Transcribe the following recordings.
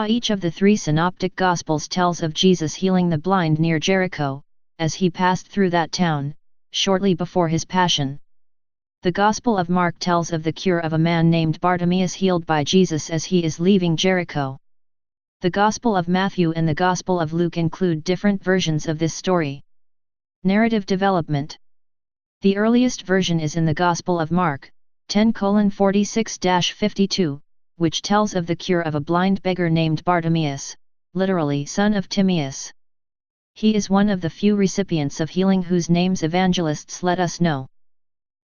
Each of the three synoptic Gospels tells of Jesus healing the blind near Jericho, as he passed through that town, shortly before his passion. The Gospel of Mark tells of the cure of a man named Bartimaeus healed by Jesus as he is leaving Jericho. The Gospel of Matthew and the Gospel of Luke include different versions of this story. Narrative development. The earliest version is in the Gospel of Mark, 10:46-52, which tells of the cure of a blind beggar named Bartimaeus, literally son of Timaeus. He is one of the few recipients of healing whose names evangelists let us know.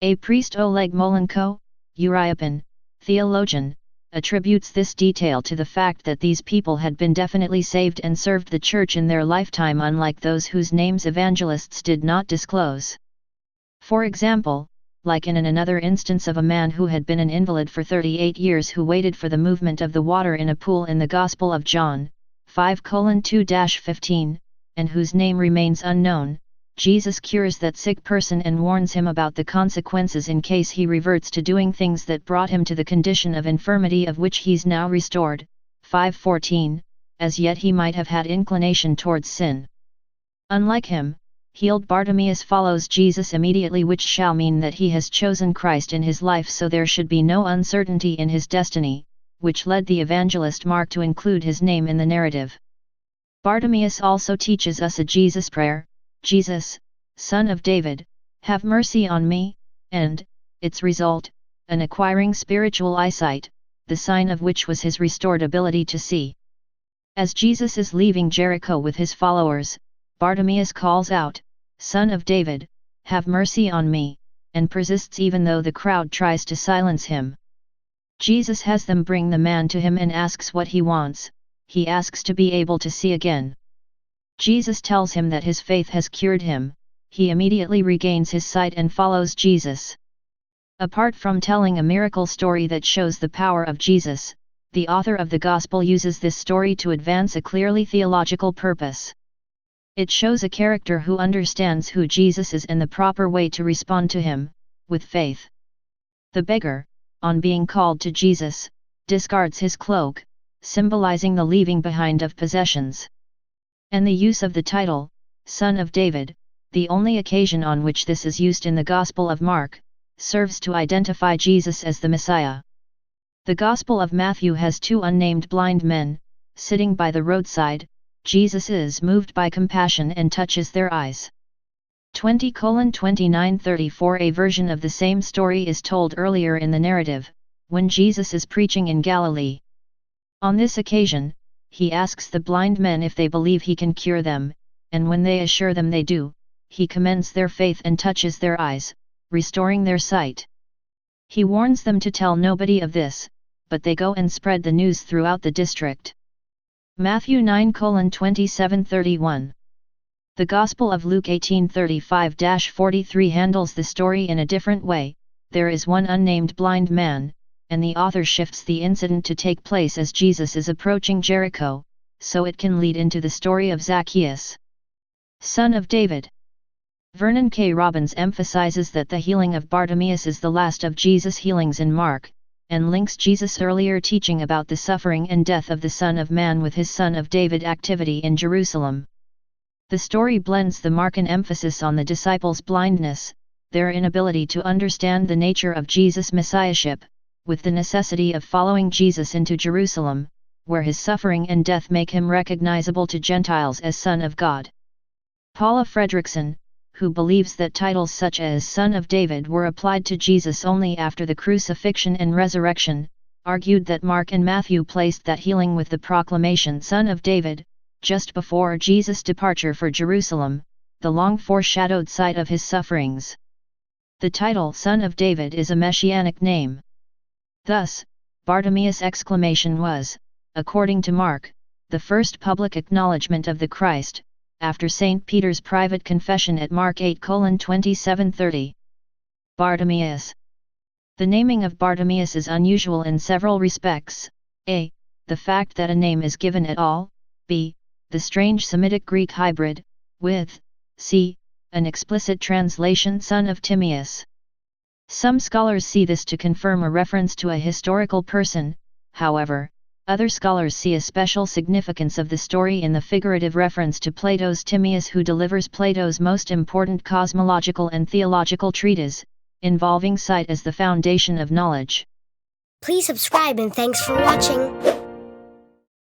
A priest Oleg Molenko, Uriapan, theologian, attributes this detail to the fact that these people had been definitely saved and served the church in their lifetime, unlike those whose names evangelists did not disclose. For example, like in another instance of a man who had been an invalid for 38 years who waited for the movement of the water in a pool in the Gospel of John, 5:2-15, and whose name remains unknown, Jesus cures that sick person and warns him about the consequences in case he reverts to doing things that brought him to the condition of infirmity of which he's now restored, 5:14, as yet he might have had inclination towards sin. Unlike him, healed Bartimaeus follows Jesus immediately, which shall mean that he has chosen Christ in his life, so there should be no uncertainty in his destiny, which led the evangelist Mark to include his name in the narrative. Bartimaeus also teaches us a Jesus prayer, Jesus, Son of David, have mercy on me, and, its result, an acquiring spiritual eyesight, the sign of which was his restored ability to see. As Jesus is leaving Jericho with his followers, Bartimaeus calls out, Son of David, have mercy on me, and persists even though the crowd tries to silence him. Jesus has them bring the man to him and asks what he wants. He asks to be able to see again. Jesus tells him that his faith has cured him. He immediately regains his sight and follows Jesus. Apart from telling a miracle story that shows the power of Jesus, the author of the Gospel uses this story to advance a clearly theological purpose. It shows a character who understands who Jesus is and the proper way to respond to him, with faith. The beggar, on being called to Jesus, discards his cloak, symbolizing the leaving behind of possessions. And the use of the title, Son of David, the only occasion on which this is used in the Gospel of Mark, serves to identify Jesus as the Messiah. The Gospel of Matthew has two unnamed blind men, sitting by the roadside. Jesus is moved by compassion and touches their eyes. 20:29-34. A version of the same story is told earlier in the narrative, when Jesus is preaching in Galilee. On this occasion, he asks the blind men if they believe he can cure them, and when they assure them they do, he commends their faith and touches their eyes, restoring their sight. He warns them to tell nobody of this, but they go and spread the news throughout the district. Matthew 9:27-31. The Gospel of Luke 18:35-43 handles the story in a different way. There is one unnamed blind man, and the author shifts the incident to take place as Jesus is approaching Jericho, so it can lead into the story of Zacchaeus, son of David. Vernon K. Robbins emphasizes that the healing of Bartimaeus is the last of Jesus' healings in Mark, and links Jesus' earlier teaching about the suffering and death of the Son of Man with his Son of David activity in Jerusalem. The story blends the Markan emphasis on the disciples' blindness, their inability to understand the nature of Jesus' messiahship, with the necessity of following Jesus into Jerusalem, where his suffering and death make him recognizable to Gentiles as Son of God. Paula Fredrickson, who believes that titles such as Son of David were applied to Jesus only after the crucifixion and resurrection, argued that Mark and Matthew placed that healing with the proclamation Son of David, just before Jesus' departure for Jerusalem, the long foreshadowed sight of his sufferings. The title Son of David is a messianic name. Thus, Bartimaeus' exclamation was, according to Mark, the first public acknowledgement of the Christ, after St. Peter's private confession at Mark 8:27-30. Bartimaeus. The naming of Bartimaeus is unusual in several respects: a. the fact that a name is given at all, b. the strange Semitic-Greek hybrid, with c. an explicit translation Son of Timaeus. Some scholars see this to confirm a reference to a historical person. However, Other scholars see a special significance of the story in the figurative reference to Plato's Timaeus, who delivers Plato's most important cosmological and theological treatise, involving sight as the foundation of knowledge. Please subscribe and thanks for watching.